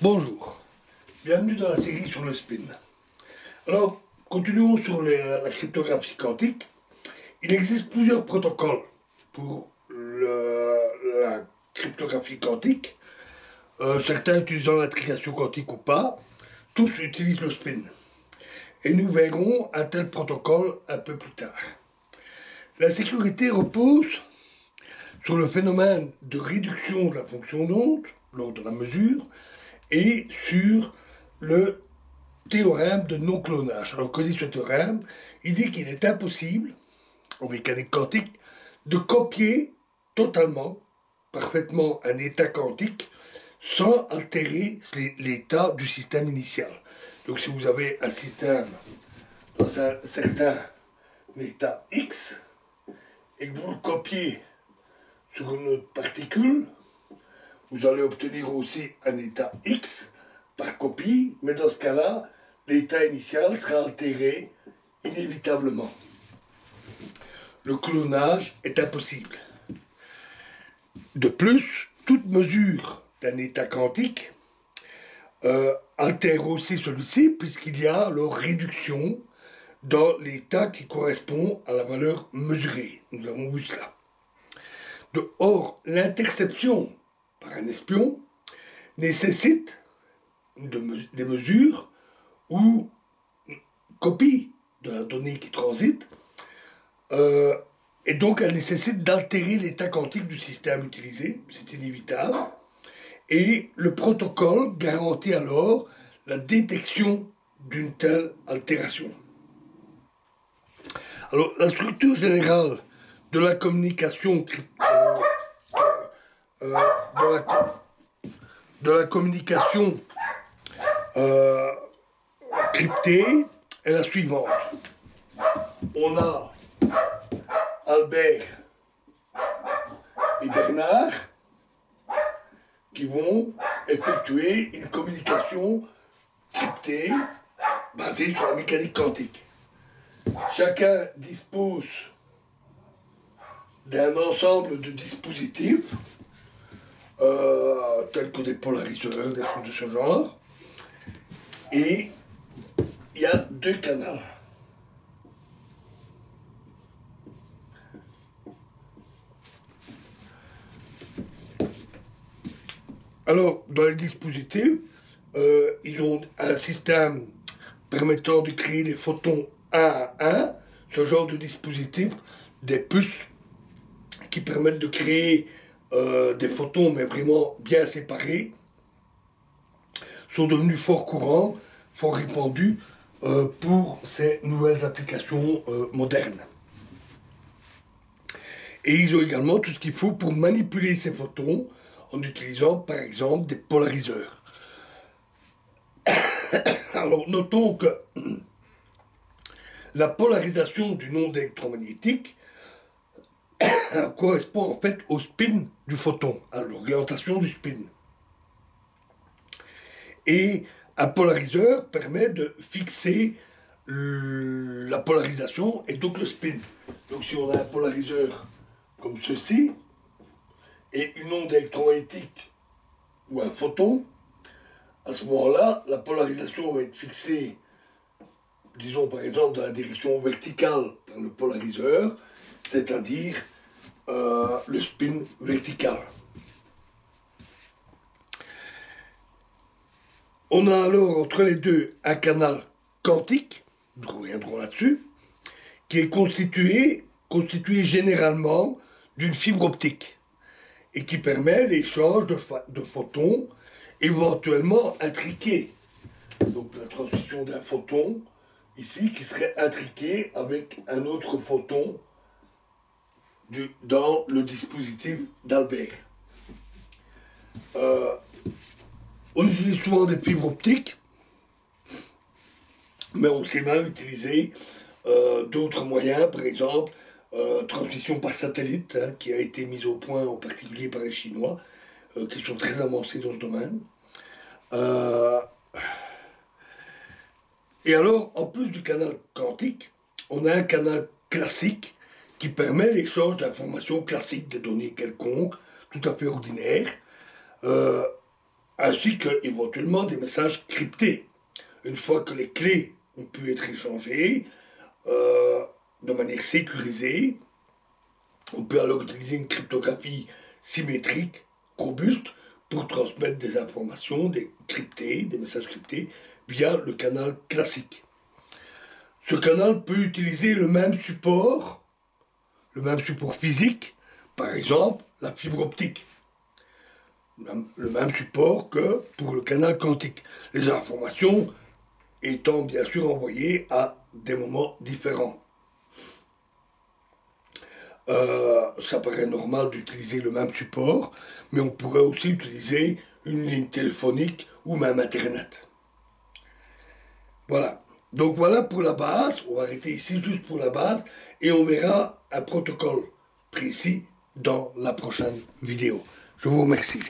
Bonjour, bienvenue dans la série sur le spin. Alors, continuons sur la cryptographie quantique. Il existe plusieurs protocoles pour la cryptographie quantique. Certains utilisant l'intrication quantique ou pas, tous utilisent le spin. Et nous verrons un tel protocole un peu plus tard. La sécurité repose sur le phénomène de réduction de la fonction d'onde lors de la mesure et sur le théorème de non-clonage. Alors, que dit ce théorème? Il dit qu'il est impossible, en mécanique quantique, de copier totalement, parfaitement un état quantique sans altérer l'état du système initial. Donc, si vous avez un système dans un certain état X et que vous le copiez sur une autre particule, vous allez obtenir aussi un état X par copie, mais dans ce cas-là, l'état initial sera altéré inévitablement. Le clonage est impossible. De plus, toute mesure d'un état quantique altère aussi celui-ci, puisqu'il y a leur réduction dans l'état qui correspond à la valeur mesurée. Nous avons vu cela. Or, l'interception par un espion nécessite des mesures ou copie de la donnée qui transite, et donc elle nécessite d'altérer l'état quantique du système utilisé, c'est inévitable, et le protocole garantit alors la détection d'une telle altération. Alors, la structure générale de la communication cryptée est la suivante. On a Albert et Bernard qui vont effectuer une communication cryptée basée sur la mécanique quantique. Chacun dispose d'un ensemble de dispositifs tels que des polariseurs, des choses de ce genre, et il y a deux canaux. Alors, dans les dispositifs, ils ont un système permettant de créer des photons un à un, ce genre de dispositif, des puces qui permettent de créer des photons, mais vraiment bien séparés, sont devenus fort courants, fort répandus pour ces nouvelles applications modernes. Et ils ont également tout ce qu'il faut pour manipuler ces photons en utilisant par exemple des polariseurs. Alors notons que la polarisation d'une onde électromagnétique correspond en fait au spin du photon, à l'orientation du spin. Et un polariseur permet de fixer la polarisation et donc le spin. Donc si on a un polariseur comme ceci, et une onde électromagnétique ou un photon, à ce moment-là, la polarisation va être fixée, disons par exemple, dans la direction verticale par le polariseur, c'est-à-dire le spin vertical. On a alors entre les deux un canal quantique, nous reviendrons là-dessus, qui est constitué généralement d'une fibre optique et qui permet l'échange de photons éventuellement intriqués. Donc la transmission d'un photon ici qui serait intriqué avec un autre photon dans le dispositif d'Albert. On utilise souvent des fibres optiques, mais on sait même utiliser d'autres moyens, par exemple transmission par satellite, qui a été mise au point en particulier par les Chinois, qui sont très avancés dans ce domaine. Et alors, en plus du canal quantique, on a un canal classique qui permet l'échange d'informations classiques, des données quelconques, tout à fait ordinaires, ainsi que éventuellement des messages cryptés. Une fois que les clés ont pu être échangées de manière sécurisée, on peut alors utiliser une cryptographie symétrique, robuste, pour transmettre des informations, des messages cryptés, via le canal classique. Ce canal peut utiliser le même support physique, par exemple la fibre optique. Le même support que pour le canal quantique. Les informations étant bien sûr envoyées à des moments différents. Ça paraît normal d'utiliser le même support, mais on pourrait aussi utiliser une ligne téléphonique ou même Internet. Voilà. Donc voilà pour la base, on va arrêter ici juste pour la base, et on verra un protocole précis dans la prochaine vidéo. Je vous remercie.